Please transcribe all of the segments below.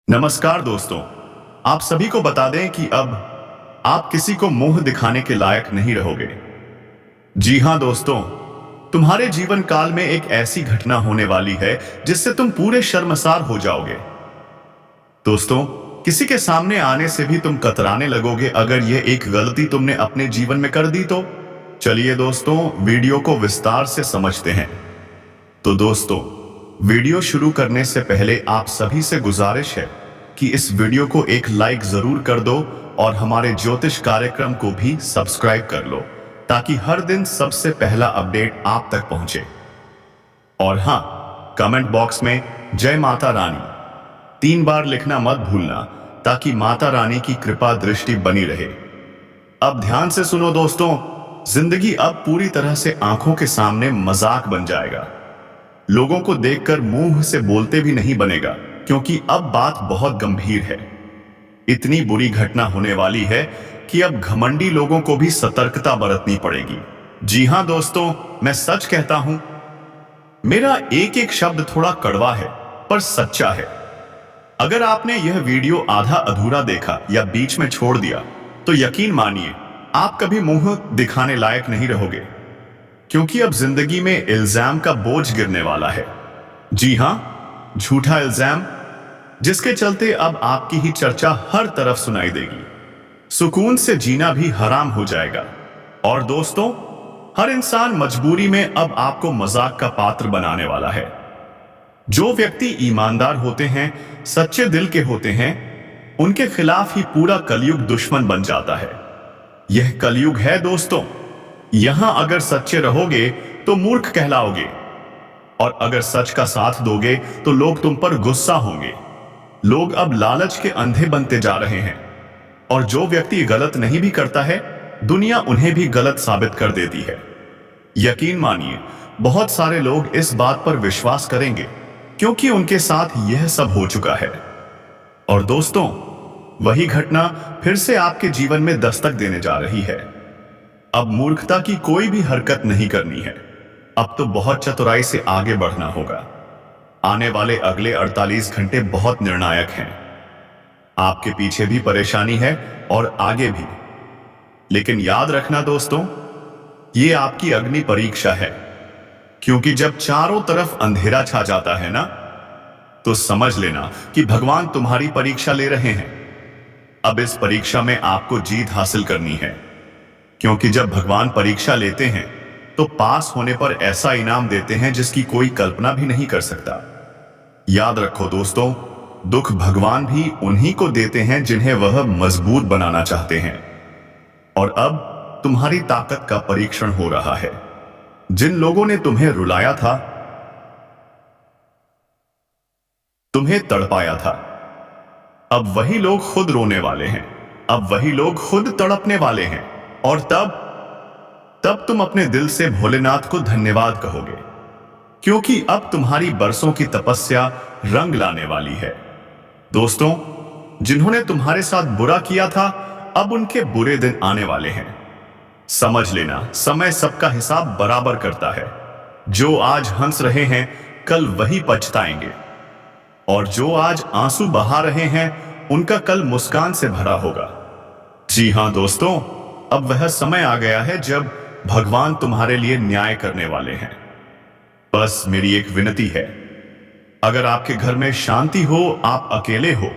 नमस्कार दोस्तों। आप सभी को बता दें कि अब आप किसी को मुंह दिखाने के लायक नहीं रहोगे। जी हां दोस्तों, तुम्हारे जीवन काल में एक ऐसी घटना होने वाली है जिससे तुम पूरे शर्मसार हो जाओगे। दोस्तों, किसी के सामने आने से भी तुम कतराने लगोगे अगर यह एक गलती तुमने अपने जीवन में कर दी तो। चलिए दोस्तों, वीडियो को विस्तार से समझते हैं। तो दोस्तों, वीडियो शुरू करने से पहले आप सभी से गुजारिश है कि इस वीडियो को एक लाइक जरूर कर दो और हमारे ज्योतिष कार्यक्रम को भी सब्सक्राइब कर लो ताकि हर दिन सबसे पहला अपडेट आप तक पहुंचे। और हां, कमेंट बॉक्स में जय माता रानी 3 बार लिखना मत भूलना ताकि माता रानी की कृपा दृष्टि बनी रहे। अब ध्यान से सुनो दोस्तों, जिंदगी अब पूरी तरह से आंखों के सामने मजाक बन जाएगा। लोगों को देखकर मुंह से बोलते भी नहीं बनेगा क्योंकि अब बात बहुत गंभीर है। इतनी बुरी घटना होने वाली है कि अब घमंडी लोगों को भी सतर्कता बरतनी पड़ेगी। जी हां दोस्तों, मैं सच कहता हूं, मेरा एक एक शब्द थोड़ा कड़वा है पर सच्चा है। अगर आपने यह वीडियो आधा अधूरा देखा या बीच में छोड़ दिया तो यकीन मानिए आप कभी मुंह दिखाने लायक नहीं रहोगे, क्योंकि अब जिंदगी में इल्जाम का बोझ गिरने वाला है। जी हां, झूठा इल्जाम, जिसके चलते अब आपकी ही चर्चा हर तरफ सुनाई देगी। सुकून से जीना भी हराम हो जाएगा। और दोस्तों, हर इंसान मजबूरी में अब आपको मजाक का पात्र बनाने वाला है। जो व्यक्ति ईमानदार होते हैं, सच्चे दिल के होते हैं, उनके खिलाफ ही पूरा कलयुग दुश्मन बन जाता है। यह कलयुग है दोस्तों। यहां अगर सच्चे रहोगे तो मूर्ख कहलाओगे, और अगर सच का साथ दोगे तो लोग तुम पर गुस्सा होंगे। लोग अब लालच के अंधे बनते जा रहे हैं, और जो व्यक्ति गलत नहीं भी करता है, दुनिया उन्हें भी गलत साबित कर देती है। यकीन मानिए, बहुत सारे लोग इस बात पर विश्वास करेंगे क्योंकि उनके साथ यह सब हो चुका है। और दोस्तों, वही घटना फिर से आपके जीवन में दस्तक देने जा रही है। अब मूर्खता की कोई भी हरकत नहीं करनी है। अब तो बहुत चतुराई से आगे बढ़ना होगा। आने वाले अगले 48 घंटे बहुत निर्णायक हैं। आपके पीछे भी परेशानी है और आगे भी। लेकिन याद रखना दोस्तों, ये आपकी अग्नि परीक्षा है, क्योंकि जब चारों तरफ अंधेरा छा जाता है ना, तो समझ लेना कि भगवान तुम्हारी परीक्षा ले रहे हैं। अब इस परीक्षा में आपको जीत हासिल करनी है, क्योंकि जब भगवान परीक्षा लेते हैं तो पास होने पर ऐसा इनाम देते हैं जिसकी कोई कल्पना भी नहीं कर सकता। याद रखो दोस्तों, दुख भगवान भी उन्हीं को देते हैं जिन्हें वह मजबूत बनाना चाहते हैं। और अब तुम्हारी ताकत का परीक्षण हो रहा है। जिन लोगों ने तुम्हें रुलाया था, तुम्हें तड़पाया था, अब वही लोग खुद रोने वाले हैं। अब वही लोग खुद तड़पने वाले हैं। और तब तुम अपने दिल से भोलेनाथ को धन्यवाद कहोगे, क्योंकि अब तुम्हारी बरसों की तपस्या रंग लाने वाली है। दोस्तों, जिन्होंने तुम्हारे साथ बुरा किया था, अब उनके बुरे दिन आने वाले हैं। समझ लेना, समय सबका हिसाब बराबर करता है। जो आज हंस रहे हैं, कल वही पछताएंगे, और जो आज आंसू बहा रहे हैं, उनका कल मुस्कान से भरा होगा। जी हां दोस्तों, अब वह समय आ गया है जब भगवान तुम्हारे लिए न्याय करने वाले हैं। बस मेरी एक विनती है, अगर आपके घर में शांति हो, आप अकेले हो,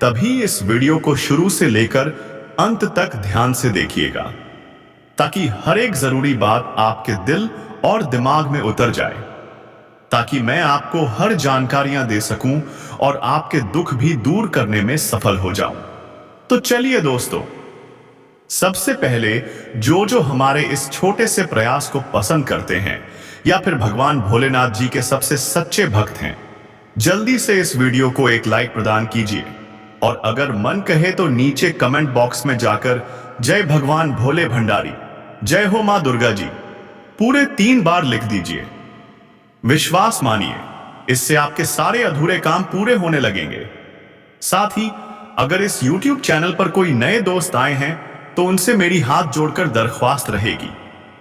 तभी इस वीडियो को शुरू से लेकर अंत तक ध्यान से देखिएगा, ताकि हर एक जरूरी बात आपके दिल और दिमाग में उतर जाए, ताकि मैं आपको हर जानकारियां दे सकूं और आपके दुख भी दूर करने में सफल हो जाऊं। तो चलिए दोस्तों, सबसे पहले जो हमारे इस छोटे से प्रयास को पसंद करते हैं या फिर भगवान भोलेनाथ जी के सबसे सच्चे भक्त हैं, जल्दी से इस वीडियो को एक लाइक प्रदान कीजिए, और अगर मन कहे तो नीचे कमेंट बॉक्स में जाकर जय भगवान भोले भंडारी, जय हो मां दुर्गा जी पूरे 3 बार लिख दीजिए। विश्वास मानिए, इससे आपके सारे अधूरे काम पूरे होने लगेंगे। साथ ही अगर इस YouTube चैनल पर कोई नए दोस्त आए हैं तो उनसे मेरी हाथ जोड़कर दरख्वास्त रहेगी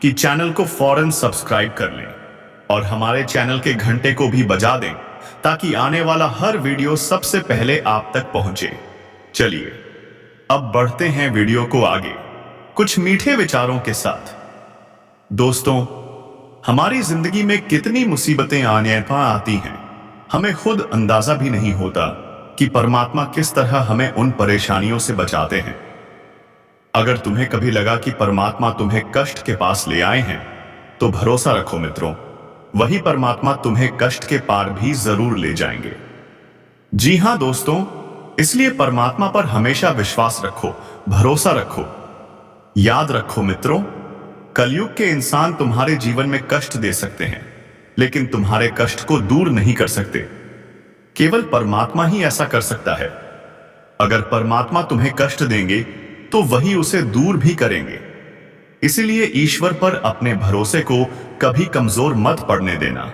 कि चैनल को फौरन सब्सक्राइब कर लें और हमारे चैनल के घंटे को भी बजा दें, ताकि आने वाला हर वीडियो सबसे पहले आप तक पहुंचे। चलिए अब बढ़ते हैं वीडियो को आगे कुछ मीठे विचारों के साथ। दोस्तों, हमारी जिंदगी में कितनी मुसीबतें आती हैं, हमें खुद अंदाजा भी नहीं होता कि परमात्मा किस तरह हमें उन परेशानियों से बचाते हैं। अगर तुम्हें कभी लगा कि परमात्मा तुम्हें कष्ट के पास ले आए हैं, तो भरोसा रखो मित्रों, वही परमात्मा तुम्हें कष्ट के पार भी जरूर ले जाएंगे। जी हां दोस्तों, इसलिए परमात्मा पर हमेशा विश्वास रखो, भरोसा रखो। याद रखो मित्रों, कलयुग के इंसान तुम्हारे जीवन में कष्ट दे सकते हैं, लेकिन तुम्हारे कष्ट को दूर नहीं कर सकते। केवल परमात्मा ही ऐसा कर सकता है। अगर परमात्मा तुम्हें कष्ट देंगे तो वही उसे दूर भी करेंगे। इसलिए ईश्वर पर अपने भरोसे को कभी कमजोर मत पड़ने देना।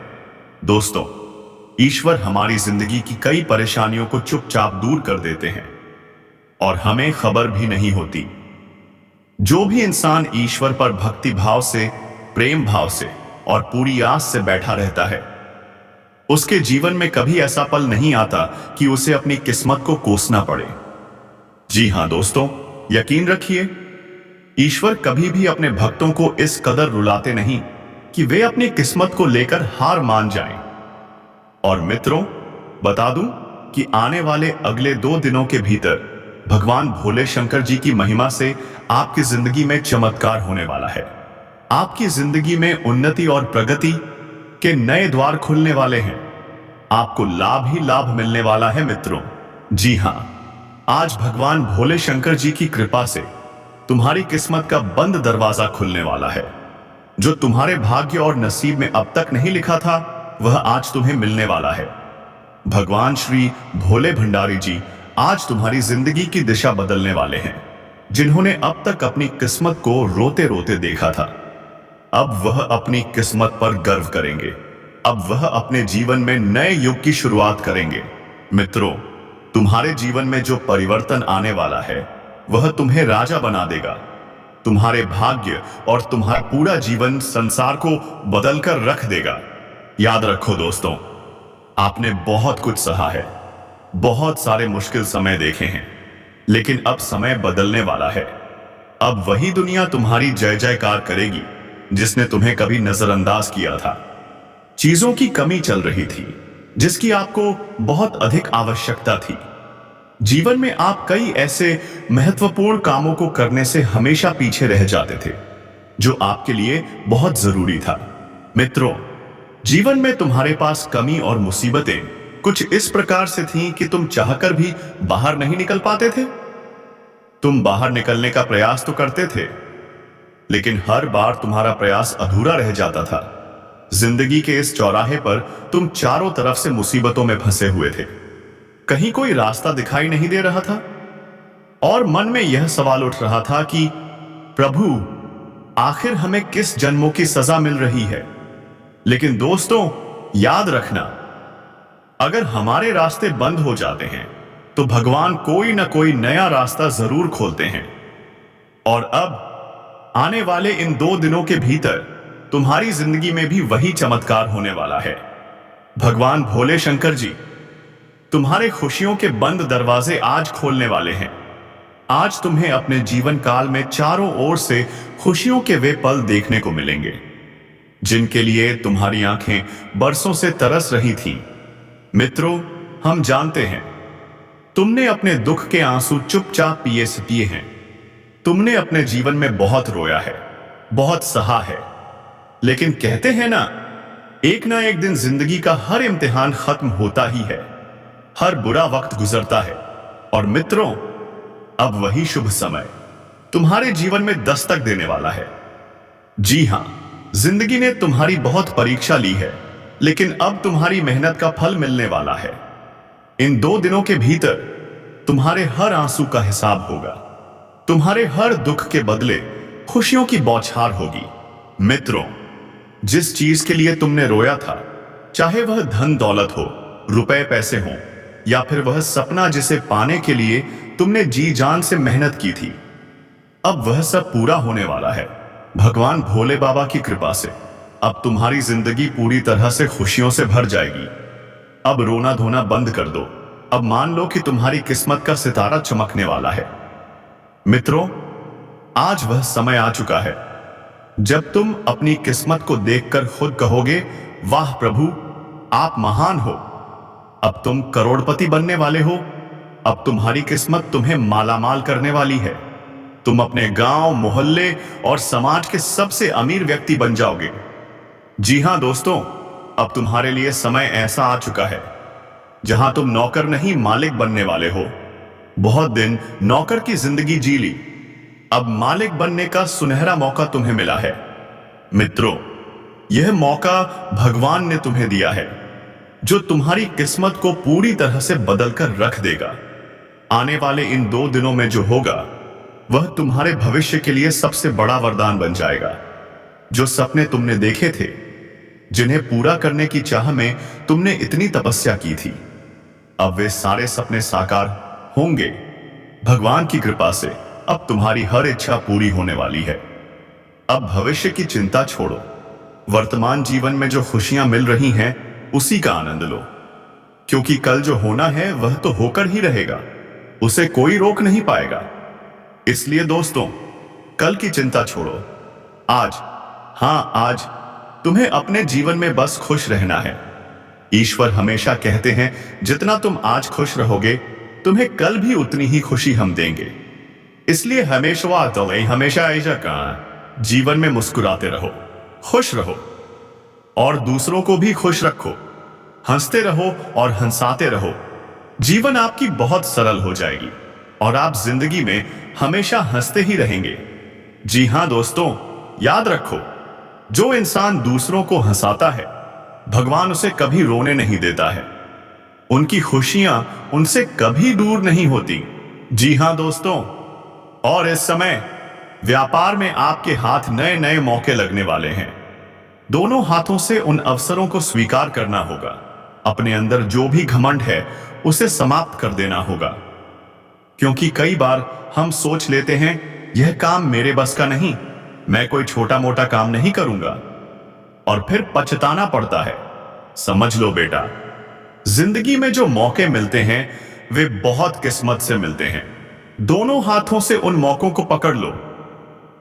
दोस्तों, ईश्वर हमारी जिंदगी की कई परेशानियों को चुपचाप दूर कर देते हैं और हमें खबर भी नहीं होती। जो भी इंसान ईश्वर पर भक्ति भाव से, प्रेम भाव से और पूरी आस से बैठा रहता है, उसके जीवन में कभी ऐसा पल नहीं आता कि उसे अपनी किस्मत को कोसना पड़े। जी हां दोस्तों, यकीन रखिए, ईश्वर कभी भी अपने भक्तों को इस कदर रुलाते नहीं कि वे अपनी किस्मत को लेकर हार मान जाएं। और मित्रों, बता दूं कि आने वाले अगले 2 दिनों के भीतर भगवान भोले शंकर जी की महिमा से आपकी जिंदगी में चमत्कार होने वाला है। आपकी जिंदगी में उन्नति और प्रगति के नए द्वार खुलने वाले हैं। आपको लाभ ही लाभ मिलने वाला है मित्रों। जी हां, आज भगवान भोले शंकर जी की कृपा से तुम्हारी किस्मत का बंद दरवाजा खुलने वाला है। जो तुम्हारे भाग्य और नसीब में अब तक नहीं लिखा था, वह आज तुम्हें मिलने वाला है। भगवान श्री भोले भंडारी जी आज तुम्हारी जिंदगी की दिशा बदलने वाले हैं। जिन्होंने अब तक अपनी किस्मत को रोते रोते देखा था, अब वह अपनी किस्मत पर गर्व करेंगे। अब वह अपने जीवन में नए युग की शुरुआत करेंगे। मित्रों, तुम्हारे जीवन में जो परिवर्तन आने वाला है, वह तुम्हें राजा बना देगा। तुम्हारे भाग्य और तुम्हारा पूरा जीवन संसार को बदलकर रख देगा। याद रखो दोस्तों, आपने बहुत कुछ सहा है, बहुत सारे मुश्किल समय देखे हैं, लेकिन अब समय बदलने वाला है। अब वही दुनिया तुम्हारी जय जयकार करेगी जिसने तुम्हें कभी नजरअंदाज किया था। चीजों की कमी चल रही थी जिसकी आपको बहुत अधिक आवश्यकता थी। जीवन में आप कई ऐसे महत्वपूर्ण कामों को करने से हमेशा पीछे रह जाते थे जो आपके लिए बहुत जरूरी था। मित्रों, जीवन में तुम्हारे पास कमी और मुसीबतें कुछ इस प्रकार से थीं कि तुम चाहकर भी बाहर नहीं निकल पाते थे। तुम बाहर निकलने का प्रयास तो करते थे, लेकिन हर बार तुम्हारा प्रयास अधूरा रह जाता था। जिंदगी के इस चौराहे पर तुम चारों तरफ से मुसीबतों में फंसे हुए थे। कहीं कोई रास्ता दिखाई नहीं दे रहा था और मन में यह सवाल उठ रहा था कि प्रभु, आखिर हमें किस जन्मों की सजा मिल रही है। लेकिन दोस्तों, याद रखना, अगर हमारे रास्ते बंद हो जाते हैं तो भगवान कोई ना कोई नया रास्ता जरूर खोलते हैं। और अब आने वाले इन 2 दिनों के भीतर तुम्हारी जिंदगी में भी वही चमत्कार होने वाला है। भगवान भोले शंकर जी तुम्हारे खुशियों के बंद दरवाजे आज खोलने वाले हैं। आज तुम्हें अपने जीवन काल में चारों ओर से खुशियों के वे पल देखने को मिलेंगे जिनके लिए तुम्हारी आंखें बरसों से तरस रही थीं। मित्रों, हम जानते हैं तुमने अपने दुख के आंसू चुपचाप पिए हैं। तुमने अपने जीवन में बहुत रोया है, बहुत सहा है, लेकिन कहते हैं ना एक दिन जिंदगी का हर इम्तिहान खत्म होता ही है, हर बुरा वक्त गुजरता है। और मित्रों, अब वही शुभ समय तुम्हारे जीवन में दस्तक देने वाला है। जी हां, जिंदगी ने तुम्हारी बहुत परीक्षा ली है, लेकिन अब तुम्हारी मेहनत का फल मिलने वाला है। इन 2 दिनों के भीतर तुम्हारे हर आंसू का हिसाब होगा। तुम्हारे हर दुख के बदले खुशियों की बौछार होगी। मित्रों, जिस चीज के लिए तुमने रोया था, चाहे वह धन दौलत हो, रुपए पैसे हो, या फिर वह सपना जिसे पाने के लिए तुमने जी जान से मेहनत की थी, अब वह सब पूरा होने वाला है। भगवान भोले बाबा की कृपा से अब तुम्हारी जिंदगी पूरी तरह से खुशियों से भर जाएगी। अब रोना धोना बंद कर दो। अब मान लो कि तुम्हारी किस्मत का सितारा चमकने वाला है। मित्रों, आज वह समय आ चुका है जब तुम अपनी किस्मत को देखकर खुद कहोगे, वाह प्रभु, आप महान हो। अब तुम करोड़पति बनने वाले हो। अब तुम्हारी किस्मत तुम्हें मालामाल करने वाली है। तुम अपने गांव, मोहल्ले और समाज के सबसे अमीर व्यक्ति बन जाओगे। जी हां दोस्तों, अब तुम्हारे लिए समय ऐसा आ चुका है जहां तुम नौकर नहीं मालिक बनने वाले हो। बहुत दिन नौकर की जिंदगी जी ली, अब मालिक बनने का सुनहरा मौका तुम्हें मिला है। मित्रों, यह मौका भगवान ने तुम्हें दिया है, जो तुम्हारी किस्मत को पूरी तरह से बदलकर रख देगा। आने वाले इन 2 दिनों में जो होगा वह तुम्हारे भविष्य के लिए सबसे बड़ा वरदान बन जाएगा। जो सपने तुमने देखे थे, जिन्हें पूरा करने की चाह में तुमने इतनी तपस्या की थी, अब वे सारे सपने साकार होंगे। भगवान की कृपा से अब तुम्हारी हर इच्छा पूरी होने वाली है। अब भविष्य की चिंता छोड़ो। वर्तमान जीवन में जो खुशियां मिल रही हैं, उसी का आनंद लो, क्योंकि कल जो होना है वह तो होकर ही रहेगा। उसे कोई रोक नहीं पाएगा। इसलिए दोस्तों, कल की चिंता छोड़ो। आज, हां आज तुम्हें अपने जीवन में बस खुश रहना है। ईश्वर हमेशा कहते हैं, जितना तुम आज खुश रहोगे, तुम्हें कल भी उतनी ही खुशी हम देंगे। इसलिए हमेशा ऐसा कहा, जीवन में मुस्कुराते रहो, खुश रहो और दूसरों को भी खुश रखो। हंसते रहो और हंसाते रहो। जीवन आपकी बहुत सरल हो जाएगी और आप जिंदगी में हमेशा हंसते ही रहेंगे। जी हां दोस्तों, याद रखो, जो इंसान दूसरों को हंसाता है, भगवान उसे कभी रोने नहीं देता है। उनकी खुशियां उनसे कभी दूर नहीं होती। जी हां दोस्तों, और इस समय व्यापार में आपके हाथ नए नए मौके लगने वाले हैं। दोनों हाथों से उन अवसरों को स्वीकार करना होगा। अपने अंदर जो भी घमंड है, उसे समाप्त कर देना होगा। क्योंकि कई बार हम सोच लेते हैं, यह काम मेरे बस का नहीं, मैं कोई छोटा मोटा काम नहीं करूंगा, और फिर पछताना पड़ता है। समझ लो बेटा, जिंदगी में जो मौके मिलते हैं वे बहुत किस्मत से मिलते हैं। दोनों हाथों से उन मौकों को पकड़ लो,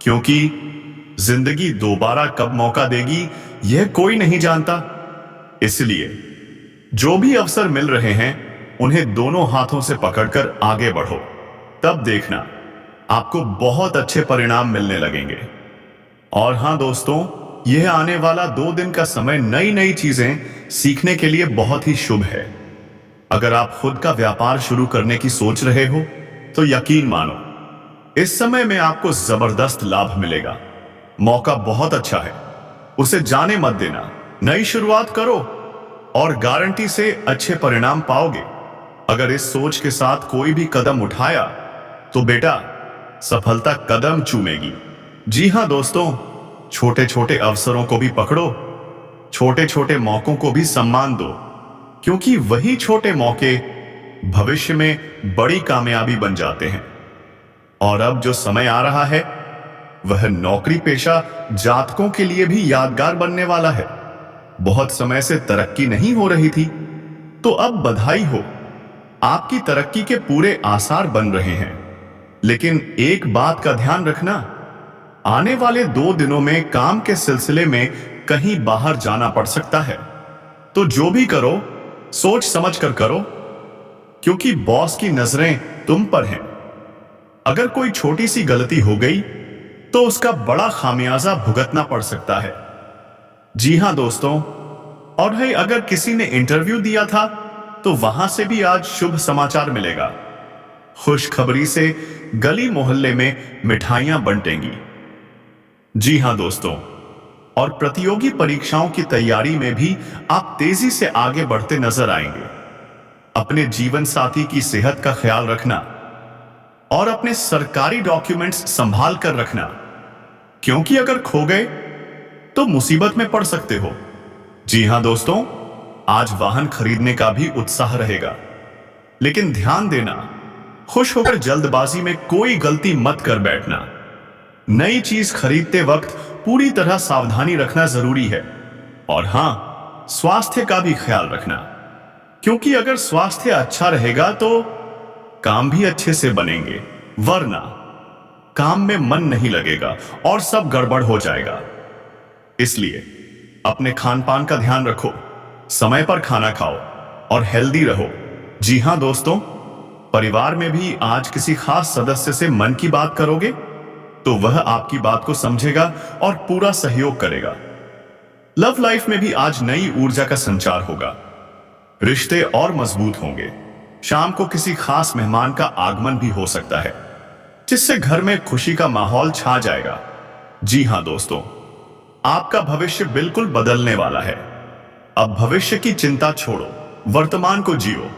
क्योंकि जिंदगी दोबारा कब मौका देगी यह कोई नहीं जानता। इसलिए जो भी अवसर मिल रहे हैं, उन्हें दोनों हाथों से पकड़कर आगे बढ़ो। तब देखना, आपको बहुत अच्छे परिणाम मिलने लगेंगे। और हां दोस्तों, यह आने वाला 2 दिन का समय नई नई चीजें सीखने के लिए बहुत ही शुभ है। अगर आप खुद का व्यापार शुरू करने की सोच रहे हो, तो यकीन मानो, इस समय में आपको जबरदस्त लाभ मिलेगा। मौका बहुत अच्छा है, उसे जाने मत देना। नई शुरुआत करो और गारंटी से अच्छे परिणाम पाओगे। अगर इस सोच के साथ कोई भी कदम उठाया, तो बेटा सफलता कदम चूमेगी। जी हां दोस्तों, छोटे छोटे अवसरों को भी पकड़ो, छोटे छोटे मौकों को भी सम्मान दो, क्योंकि वही छोटे मौके भविष्य में बड़ी कामयाबी बन जाते हैं। और अब जो समय आ रहा है, वह नौकरी पेशा जातकों के लिए भी यादगार बनने वाला है। बहुत समय से तरक्की नहीं हो रही थी, तो अब बधाई हो, आपकी तरक्की के पूरे आसार बन रहे हैं। लेकिन एक बात का ध्यान रखना, आने वाले 2 दिनों में काम के सिलसिले में कहीं बाहर जाना पड़ सकता है। तो जो भी करो, सोच समझ कर करो, क्योंकि बॉस की नजरें तुम पर हैं। अगर कोई छोटी सी गलती हो गई, तो उसका बड़ा खामियाजा भुगतना पड़ सकता है। जी हां दोस्तों, और है अगर किसी ने इंटरव्यू दिया था, तो वहां से भी आज शुभ समाचार मिलेगा। खुशखबरी से गली मोहल्ले में मिठाइयां बंटेंगी। जी हां दोस्तों, और प्रतियोगी परीक्षाओं की तैयारी में भी आप तेजी से आगे बढ़ते नजर आएंगे। अपने जीवन साथी की सेहत का ख्याल रखना और अपने सरकारी डॉक्यूमेंट्स संभाल कर रखना, क्योंकि अगर खो गए तो मुसीबत में पड़ सकते हो। जी हां दोस्तों, आज वाहन खरीदने का भी उत्साह रहेगा, लेकिन ध्यान देना, खुश होकर जल्दबाजी में कोई गलती मत कर बैठना। नई चीज खरीदते वक्त पूरी तरह सावधानी रखना जरूरी है। और हां, स्वास्थ्य का भी ख्याल रखना, क्योंकि अगर स्वास्थ्य अच्छा रहेगा तो काम भी अच्छे से बनेंगे, वरना काम में मन नहीं लगेगा और सब गड़बड़ हो जाएगा। इसलिए अपने खान पान का ध्यान रखो, समय पर खाना खाओ और हेल्दी रहो। जी हां दोस्तों, परिवार में भी आज किसी खास सदस्य से मन की बात करोगे तो वह आपकी बात को समझेगा और पूरा सहयोग करेगा। लव लाइफ में भी आज नई ऊर्जा का संचार होगा, रिश्ते और मजबूत होंगे। शाम को किसी खास मेहमान का आगमन भी हो सकता है, जिससे घर में खुशी का माहौल छा जाएगा। जी हां दोस्तों, आपका भविष्य बिल्कुल बदलने वाला है। अब भविष्य की चिंता छोड़ो, वर्तमान को जियो।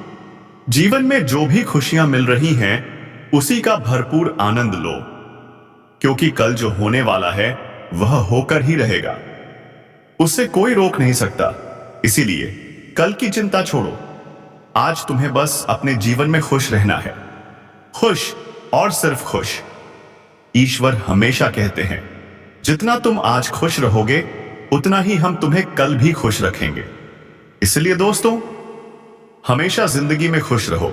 जीवन में जो भी खुशियां मिल रही हैं, उसी का भरपूर आनंद लो, क्योंकि कल जो होने वाला है वह होकर ही रहेगा, उससे कोई रोक नहीं सकता। इसीलिए कल की चिंता छोड़ो, आज तुम्हें बस अपने जीवन में खुश रहना है, खुश और सिर्फ खुश। ईश्वर हमेशा कहते हैं, जितना तुम आज खुश रहोगे उतना ही हम तुम्हें कल भी खुश रखेंगे। इसलिए दोस्तों, हमेशा जिंदगी में खुश रहो,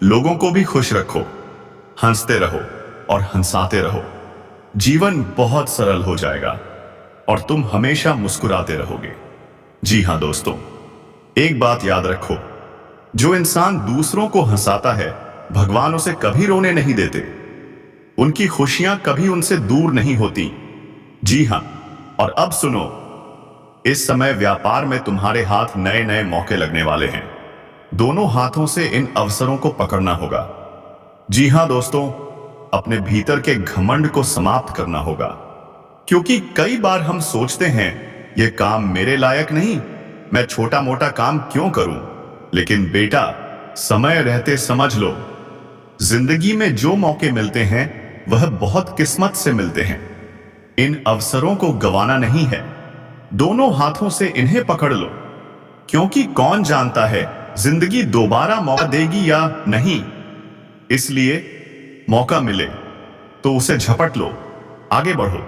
लोगों को भी खुश रखो, हंसते रहो और हंसाते रहो। जीवन बहुत सरल हो जाएगा और तुम हमेशा मुस्कुराते रहोगे। जी हां दोस्तों, एक बात याद रखो, जो इंसान दूसरों को हंसाता है, भगवान उसे कभी रोने नहीं देते। उनकी खुशियां कभी उनसे दूर नहीं होती। जी हां, और अब सुनो, इस समय व्यापार में तुम्हारे हाथ नए नए मौके लगने वाले हैं। दोनों हाथों से इन अवसरों को पकड़ना होगा। जी हां दोस्तों, अपने भीतर के घमंड को समाप्त करना होगा, क्योंकि कई बार हम सोचते हैं यह काम मेरे लायक नहीं, मैं छोटा मोटा काम क्यों करूं। लेकिन बेटा, समय रहते समझ लो, जिंदगी में जो मौके मिलते हैं वह बहुत किस्मत से मिलते हैं। इन अवसरों को गंवाना नहीं है, दोनों हाथों से इन्हें पकड़ लो, क्योंकि कौन जानता है जिंदगी दोबारा मौका देगी या नहीं। इसलिए मौका मिले तो उसे झपट लो, आगे बढ़ो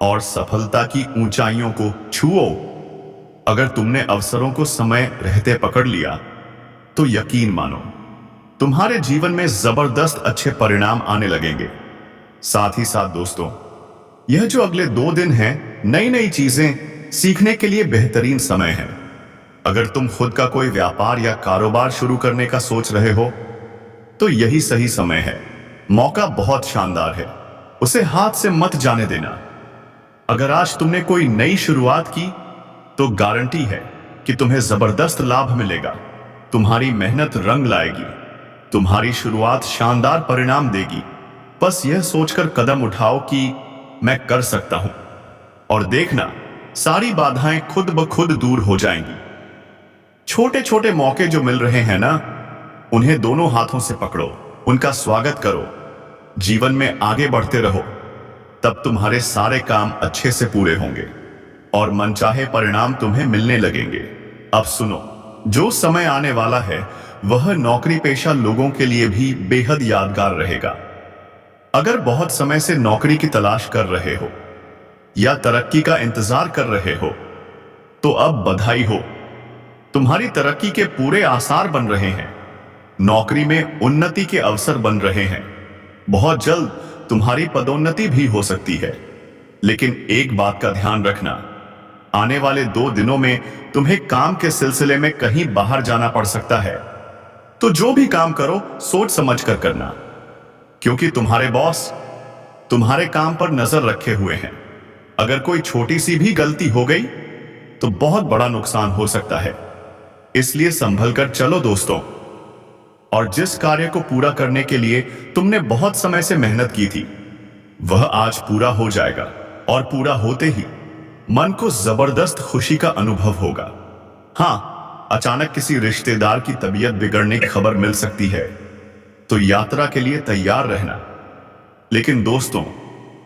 और सफलता की ऊंचाइयों को छुओ। अगर तुमने अवसरों को समय रहते पकड़ लिया तो यकीन मानो, तुम्हारे जीवन में जबरदस्त अच्छे परिणाम आने लगेंगे। साथ ही साथ दोस्तों, यह जो अगले 2 दिन हैं, नई नई चीजें सीखने के लिए बेहतरीन समय है। अगर तुम खुद का कोई व्यापार या कारोबार शुरू करने का सोच रहे हो तो यही सही समय है। मौका बहुत शानदार है, उसे हाथ से मत जाने देना। अगर आज तुमने कोई नई शुरुआत की तो गारंटी है कि तुम्हें जबरदस्त लाभ मिलेगा। तुम्हारी मेहनत रंग लाएगी, तुम्हारी शुरुआत शानदार परिणाम देगी। बस यह सोचकर कदम उठाओ कि मैं कर सकता हूं, और देखना, सारी बाधाएं खुद ब खुद दूर हो जाएंगी। छोटे छोटे मौके जो मिल रहे हैं ना, उन्हें दोनों हाथों से पकड़ो, उनका स्वागत करो, जीवन में आगे बढ़ते रहो। तब तुम्हारे सारे काम अच्छे से पूरे होंगे और मनचाहे परिणाम तुम्हें मिलने लगेंगे। अब सुनो, जो समय आने वाला है वह नौकरी पेशा लोगों के लिए भी बेहद यादगार रहेगा। अगर बहुत समय से नौकरी की तलाश कर रहे हो या तरक्की का इंतजार कर रहे हो तो अब बधाई हो, तुम्हारी तरक्की के पूरे आसार बन रहे हैं। नौकरी में उन्नति के अवसर बन रहे हैं। बहुत जल्द तुम्हारी पदोन्नति भी हो सकती है। लेकिन एक बात का ध्यान रखना, आने वाले 2 दिनों में तुम्हें काम के सिलसिले में कहीं बाहर जाना पड़ सकता है। तो जो भी काम करो सोच समझ कर करना, क्योंकि तुम्हारे बॉस तुम्हारे काम पर नजर रखे हुए हैं। अगर कोई छोटी सी भी गलती हो गई तो बहुत बड़ा नुकसान हो सकता है। इसलिए संभल कर चलो दोस्तों, और जिस कार्य को पूरा करने के लिए तुमने बहुत समय से मेहनत की थी वह आज पूरा हो जाएगा, और पूरा होते ही मन को जबरदस्त खुशी का अनुभव होगा। हां, अचानक किसी रिश्तेदार की तबीयत बिगड़ने की खबर मिल सकती है, तो यात्रा के लिए तैयार रहना। लेकिन दोस्तों,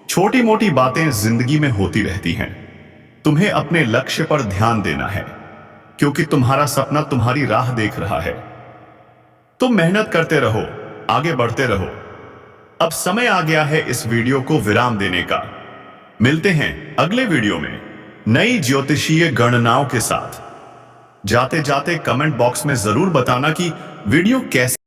छोटी मोटी बातें जिंदगी में होती रहती हैं। तुम्हें अपने लक्ष्य पर ध्यान देना है, क्योंकि तुम्हारा सपना तुम्हारी राह देख रहा है। तुम मेहनत करते रहो, आगे बढ़ते रहो। अब समय आ गया है इस वीडियो को विराम देने का। मिलते हैं अगले वीडियो में नई ज्योतिषीय गणनाओं के साथ। जाते जाते कमेंट बॉक्स में जरूर बताना कि वीडियो कैसी